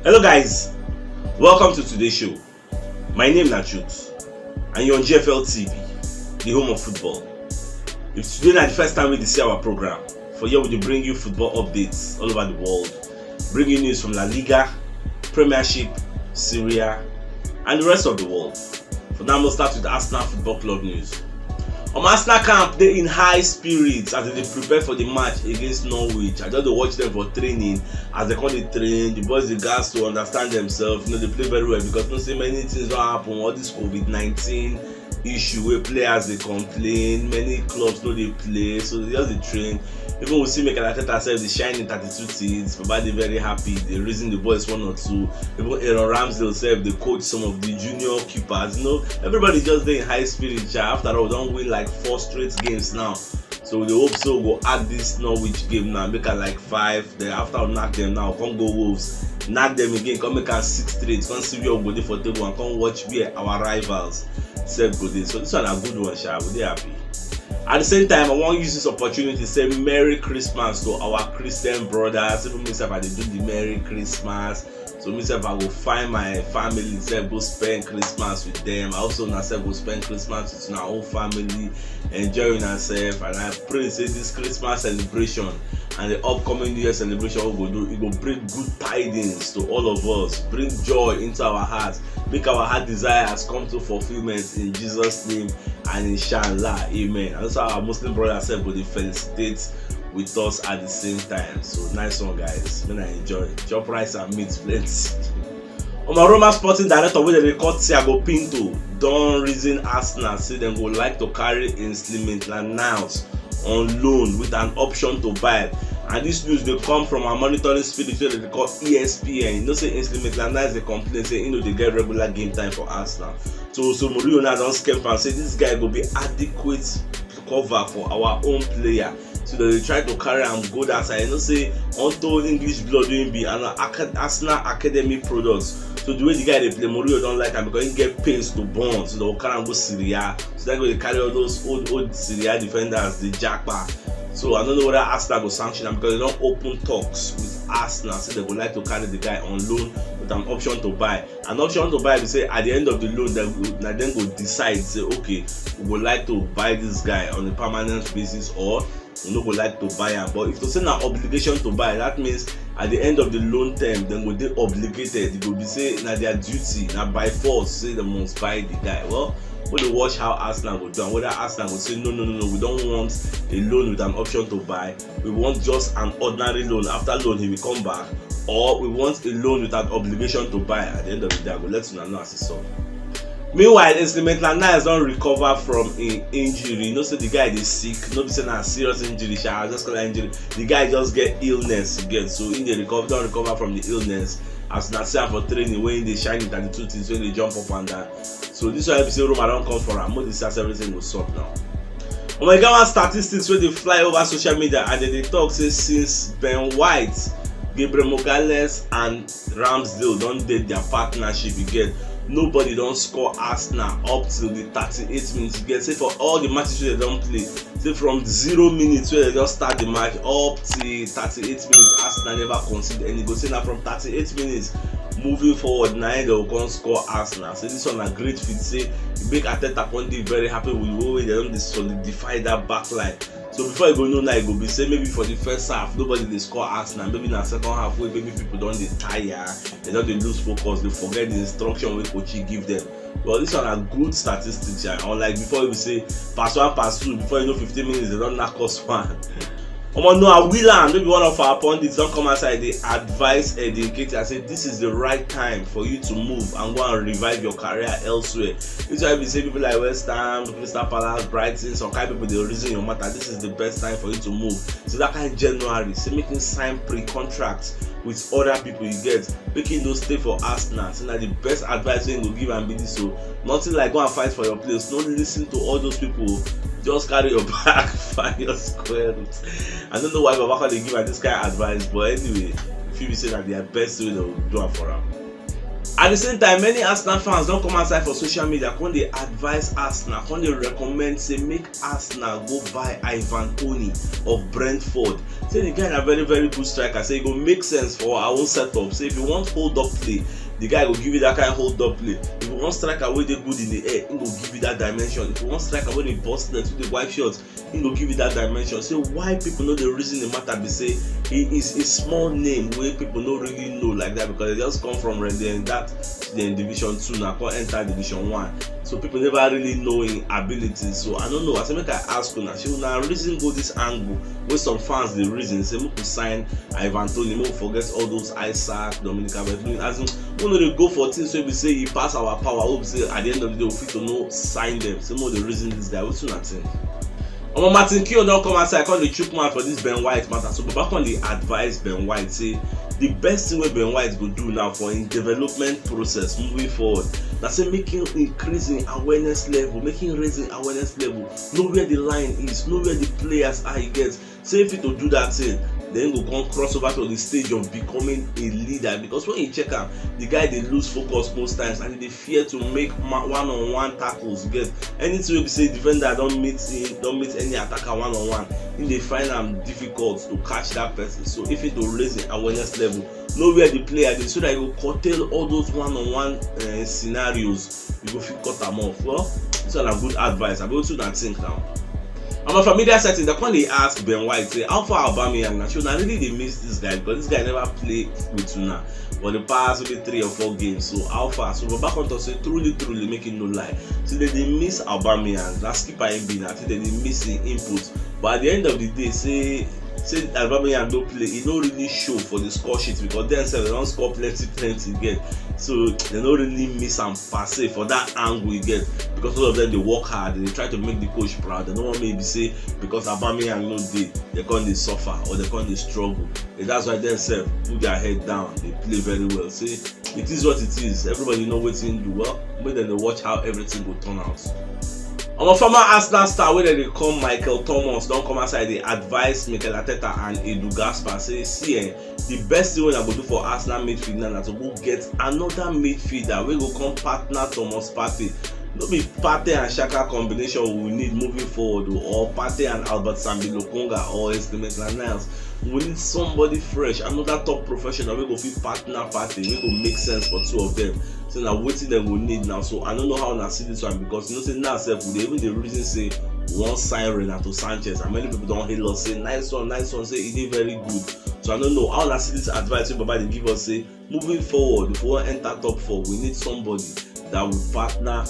Hello guys, welcome to today's show. My name is Truth and you're on JFL TV, the home of football. If today is the first time we see our program, for here we bring you football updates all over the world, bring you news from La Liga, Premiership, Syria, and the rest of the world. For now, we'll start with the Arsenal Football Club news. Arsenal camp, they're in high spirits as they prepare for the match against Norwich. I just watch them for training as they call it train. The boys, the guys to understand themselves. They play very well because not so many things will happen. All this COVID-19 issue where players they complain, many clubs know they play, so they just they train. Even we see Mikel Arteta self, they shine in 32 teams. But they're very happy. They raising the boys 1 or 2. Even Aaron Ramsdale self, they coach some of the junior keepers. Everybody just there in high spirit. After all, don't win like 4 straight games now. So they hope so go add this Norwich game now, make it like 5. Then after we knock them now, come go Wolves, knock them again, come make us 6 straight. Come see where we go for table and come watch where our rivals self go there. So this one a good one, Sha. We're happy. At the same time, I want to use this opportunity to say Merry Christmas to our Christian brothers. Even myself, I do the Merry Christmas. So myself, I will find my family, myself, go spend Christmas with them. I also myself will spend Christmas with our own family, enjoying ourselves. And I pray say this Christmas celebration and the upcoming New Year celebration we will do, it will bring good tidings to all of us, bring joy into our hearts, make our heart desires come to fulfillment in Jesus' name and inshallah, amen. And also our Muslim brothers will felicitate with us at the same time. So nice one guys, when I enjoy chop rice and meat plenty. Roma Sporting Director wey they call Thiago Pinto don reason Arsenal say dem go like to carry Maitland-Niles on loan with an option to buy. And this news dey come from our monitoring spirit wey they call ESPN. Say Maitland-Niles dey complain say they get regular game time for Arsenal. So Mourinho now don scare and say this guy go be adequate cover for our own player. So they try to carry and go that side. Say untold English blood doing be an Arsenal academy products. So the way the guy they play, Mourinho don't like him because he get pains to burn. So they'll carry and go Syria. So they're going to carry all those old Syria defenders, the Jackpot. So I don't know whether Arsenal will sanction them because they don't open talks with Arsenal. So they would like to carry the guy on loan with an option to buy. An option to buy, we say at the end of the loan, they then go decide, say, okay, we would like to buy this guy on a permanent basis or we no go like to buy him. But if to say an obligation to buy, that means at the end of the loan term, then go they obligated. It will be say na their duty, now by force, say they must buy the guy. Well, we'll watch how Arsenal will do and whether Arsenal will say no, we don't want a loan with an option to buy. We want just an ordinary loan. After loan, he will come back, or we want a loan with an obligation to buy. At the end of the day, I will let you know as it's so. Meanwhile, Maitland-Niles don't recover from an injury. Say the guy is sick. No be saying a serious injury. I just call that injury. The guy just get illness again. So in the don't recover from the illness. As not say for training when they shine it and the 2 things when they jump up and down. So this one episode Roma don't come for him. Most discuss everything will stop now. Oh my God, statistics where they fly over social media and then they talk say since Ben White, Gabriel Magalhaes and Ramsdale don't date their partnership again. Nobody don't score Arsenal up till the 38 minutes. You get say for all the matches they don't play, say from 0 minutes where they just start the match up till 38 minutes, Arsenal never concede any goal. Say now from 38 minutes moving forward, now they will come score Arsenal. So this one a great fit. Say you make Arteta Conte very happy with the way they don't solidify that back line. So before you go know now, it go be say maybe for the first half nobody they score Arsenal. Maybe in the second half where maybe people don't they tire, they don't they lose focus, they forget the instruction where coach give them. Well, this one are good statistics. Unlike before you say pass 1, pass 2, before you know 15 minutes they don't knock us 1. Noah Whelan, maybe one of our pundits don't come outside. They advise Eddie Nketiah, say this is the right time for you to move and go and revive your career elsewhere. This is why we say people like West Ham, Crystal Palace, Brighton, some kind of people they reason your matter. This is the best time for you to move. So that kind of January, say making sign pre-contracts with other people you get, making those stay for Arsenal. So now the best advice you will give and be this. So nothing like go and fight for your place. Don't listen to all those people. Just carry your back, find your square root. I don't know why Babaka they give her this kind of advice, but anyway, if you say that they are best way they will do it for them. At the same time, many Arsenal fans don't come outside for social media, come they advise Arsenal, come they recommend, say make Arsenal go buy Ivan Toney of Brentford. Say the guy is a very, very good striker. Say it go make sense for our own setup. Say if you want hold up play, the guy will give you that kind of hold up play. If you want striker where they good in the air, he will give you that dimension. If you want striker where they bust net with the wide shots, he will give you that dimension. So why people know the reason the matter be say he is a small name where people don't really know like that, because they just come from that division 2 now can't enter division 1. So people never really know in abilities. So I don't know. I say make I ask you now. She will now reason go this angle where some fans the reason say we could sign Ivan Toney, we forget all those Isaac, Dominic Calvert-Lewin. As in, we know they go for things so we say he pass our power. We say at the end of the day we fit to know sign them. So more the reason this guy. What's not think? Martin Keown don't come outside. I call the chook man for this Ben White matter. So back on the advice Ben White say the best thing what Ben White will do now for in development process moving forward. That's say making increasing awareness level, raising awareness level. Know where the line is, know where the players are. He gets. Say if it to do that thing, then go come cross over to the stage of becoming a leader. Because when you check out the guy, they lose focus most times and they fear to make one-on-one tackles. Get anything we say defender don't meet any attacker one-on-one, and they find them difficult to catch that person. So if it to raise the awareness level, know where the player is, so that you will curtail all those one-on-one scenarios. You go fit cut them off. Well, this is a good advice. I'm going to that think now. I'm a familiar setting. The one they ask Ben White, say, how far Aubameyang now? Should I really they miss this guy because this guy never played with Tuna for the past maybe 3 or 4 games. So how far? So back on to say truly making no lie. So they miss Aubameyang. That's skipper MB. I think they miss the input. But at the end of the day, say Aubameyang don't play, he don't really show for the score sheet because they don't score plenty get. So they don't really miss and pass for that angle you get, because all of them they work hard and they try to make the coach proud. They don't want maybe say because Aubameyang they can't suffer or they can't struggle. And that's why they put their head down, they play very well. Say it is what it is. Everybody know what to do well, but then they watch how everything will turn out. Our former Arsenal star, where they call Michael Thomas, don't come outside. They advise Mikel Arteta and Edu Gaspar. Say, see, the best thing we are going to do for Arsenal midfield now to go get another midfielder. We go come partner Thomas Partey. No be Partey and Xhaka combination we need moving forward, or Partey and Albert Sambi Lokonga or Estimate Niles. We need somebody fresh, another top professional. We go fit partner Partey. We go make sense for 2 of them. So now waiting them we need now. So I don't know how I see this one, because you know say now self even the reason say one sign Renato Sanchez and many people don't hail us say nice one say he did very good. So I don't know how I see this advice Baba they give us say moving forward if we want to enter top 4 we need somebody that will partner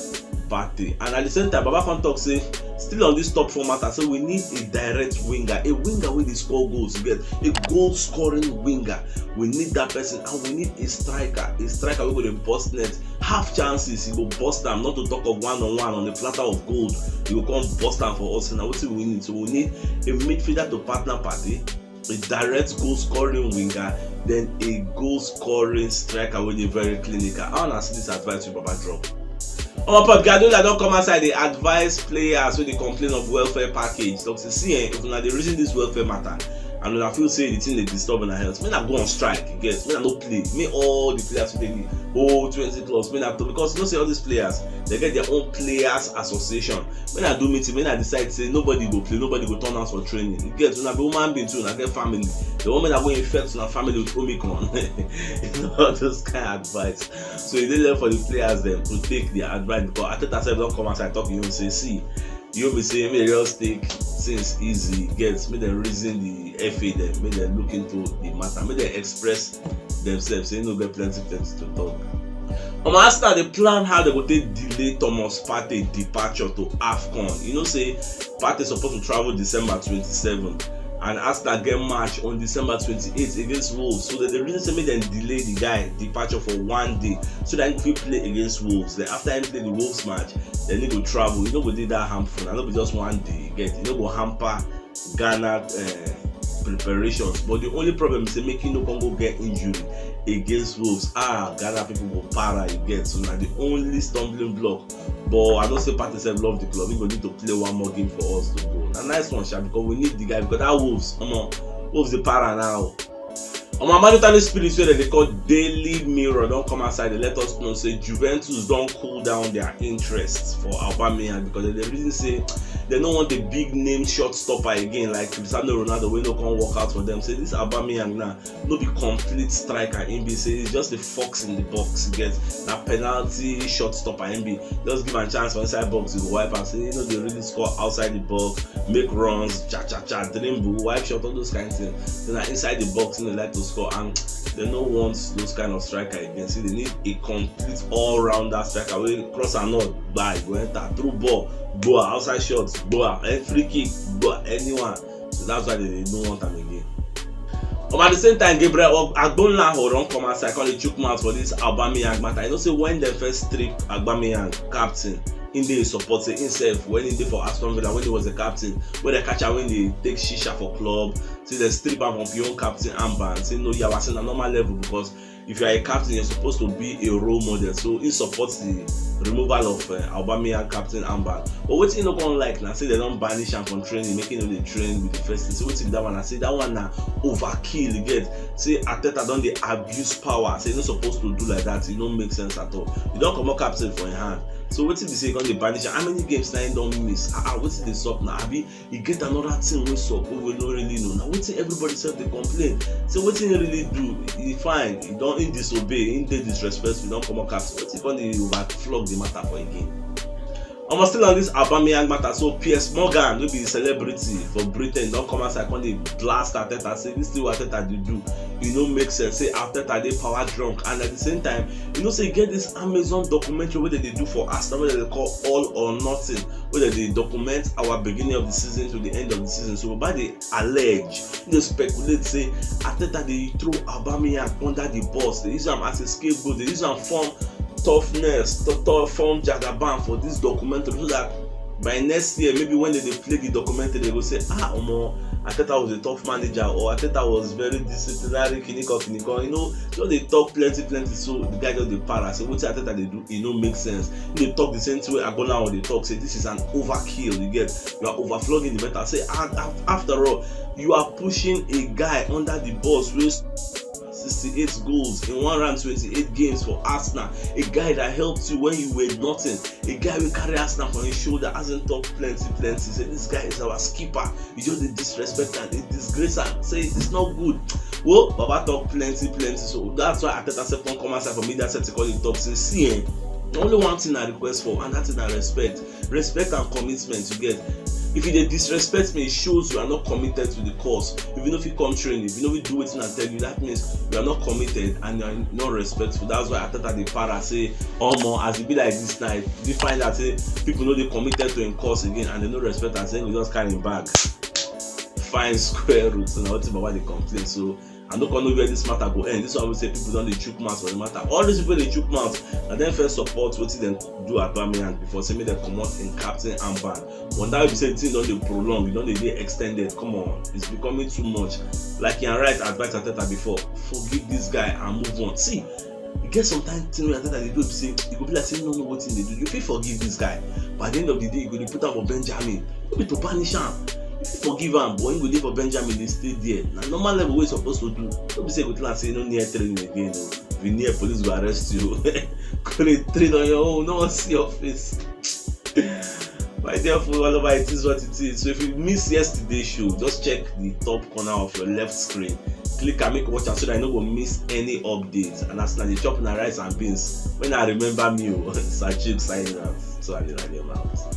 Partey. And at the same time Baba can talk say still on this top 4 matter, so we need a direct winger, a winger with the score goals. You get a goal scoring winger. We need that person, and we need a striker who will bust net, half chances he will bust them, not to talk of one-on-one on the platter of gold. He will come bust them for us. And what we need? So we need a midfielder to partner Partey, a direct goal scoring winger, then a goal scoring striker with a very clinical. I want to see this advice with Baba drop. But Guardiola don't come outside. They advise players when they complain of welfare package. So see, if now they reason this welfare matter, and when I feel say the thing they disturb in our health, may not go on strike. You get, may not no play. May all the players who they need 20 clubs, may not to, because you know say all these players they get their own players association. When I do meeting, when I decide say nobody go play, nobody go turn out for training. You get, when I be woman being too, and I get family. The woman that go infect in our family with Omicron. You know this kind of advice. So it is there for the players them to take their advice, because I thought I don't come outside talk. You say see. You be saying me just take things easy, gets me them reason the FA them, me them look into the matter, me them express themselves, say no get plenty things to talk. After the plan how they go take delay Thomas Partey departure to AFCON. You know say Partey supposed to travel December 27. And Arsenal get match on December 28th against Wolves. So the reason say make them delay the guy departure for 1 day, so that he can play against Wolves. Then after he play the Wolves match, then he go travel. You know go do that harmful. I know be just 1 day. Get you know go hamper Ghana preparations. But the only problem is making no Congo get injury against Wolves. Ghana people go para you get. So now the only stumbling block. But I don't say Partey said love the club. We go need to play 1 more game for us to go. A nice one, Sha, because we need the guy, because that Wolves the para now. On my mandatory spirit wey they call Daily Mirror don't come outside. They let us know say Juventus don't cool down their interest for Aubameyang because they reason say they don't want the big name shot stopper again like Cristiano Ronaldo wey no come work out for them. Say this Aubameyang now no be complete striker. Be say it's just a fox in the box. Get that penalty shot stopper. Be just give a chance for inside box to wipe and say they really score outside the box, make runs, dribble, wipe shot, all those kind of things. Then inside the box, they like to score, and they don't want those kind of striker again. See, they need a complete all-rounder striker. We cross and not by go enter through ball, go outside shots, go free kick, go anyone. So that's why they don't want them again. At the same time, Gabriel Agbonla don't come outside, call it chook mouth for this Aubameyang matter. You know, say when they first strip Aubameyang captain, in the support say himself when he did for Aston Villa when he was a captain, when they catch her when they take shisha for club, say they strip am from your captain armband, say no, you are at a normal level because if you are a captain, you're supposed to be a role model. So he supports the removal of Aubameyang captain armband. But what you not gonna like now? Say they don't banish him from training, making him train with the first team. So what if that one? I say that one now overkill. You get say Arteta don't they abuse power. Say you're not supposed to do like that. It don't make sense at all. You don't come out captain for your hand. So what if they say they banish? How many games now you don't miss? What if they stop now? Abi you get another team we stop. We will not really know. Now what if everybody said they complain? So what if you really do? You fine. You don't disobey. In the disrespect, you don't come out captain. What if they overflog the matter for a game? I'm still on this Aubameyang matter. So Piers Morgan will be the celebrity for Britain. Don't come outside when they blast Arteta. Say this is what Arteta they do. You know make sense. Say Arteta they power drunk, and at the same time, you know say get this Amazon documentary where they do for us. Where they call All or Nothing, where they document our beginning of the season to the end of the season. So by they allege, they speculate say Arteta they throw Aubameyang under the bus. They use him as a scapegoat. They use him form toughness, form jagaban for this documentary so that by next year, maybe when they play the documentary, they go say, Arteta was a tough manager or Arteta was very disciplinary, kiniko. You know, so they talk plenty. So the guy just the para. So what Arteta they do, it don't make sense. They talk the same way Agbonla or they talk. Say this is an overkill. You get, you are overflowing the metal. Say after all, you are pushing a guy under the bus with 68 goals in 128 games for Arsenal. A guy that helped you when you were nothing. A guy will carry Arsenal on his shoulder, hasn't talked plenty. Say this guy is our skipper. You just disrespect and disgrace and say it's not good. Well, Baba talk plenty. So that's why Arteta said don't come outside for me. That's to call it talk. Say see, only one thing I request for, and that is respect. Respect and commitment you get. If you disrespect me, it shows you are not committed to the cause. If you know if you come train, if you know if you do it and tell you, that means you are not committed and you are not respectful. That's why Arteta the para say, as it be like this night, you find that say people know they committed to a cause again and they no respect and saying we just carry bag. Fine square roots and all about they complain. So I don't know where this matter go end. This one we say people don't chook mouth for the matter. All these people they chook mouth and then first support what they do at Aubameyang before say make them come out in captain armband. When that you say things don't they prolong, you don't they extended. Come on, it's becoming too much. Like you right advice Arteta before, forgive this guy and move on. See, you get sometimes things that they do say you go be like saying no what thing they do. You feel forgive this guy, but at the end of the day you go to put up for Benjamin. You be to punish him. Forgive him, but when you go there for Benjamin, they stay there. Now, normal level, what you're supposed to do, don't be saying, go say, no near training again. If you near police will arrest you. Go to train on your own, no one see your face. My dear follower, it is what it is. So if you miss yesterday's show, just check the top corner of your left screen. Click and make watch so that I don't go miss any updates. And as now they chop in rice and beans. When I remember me, Sachik signing out. So I did out.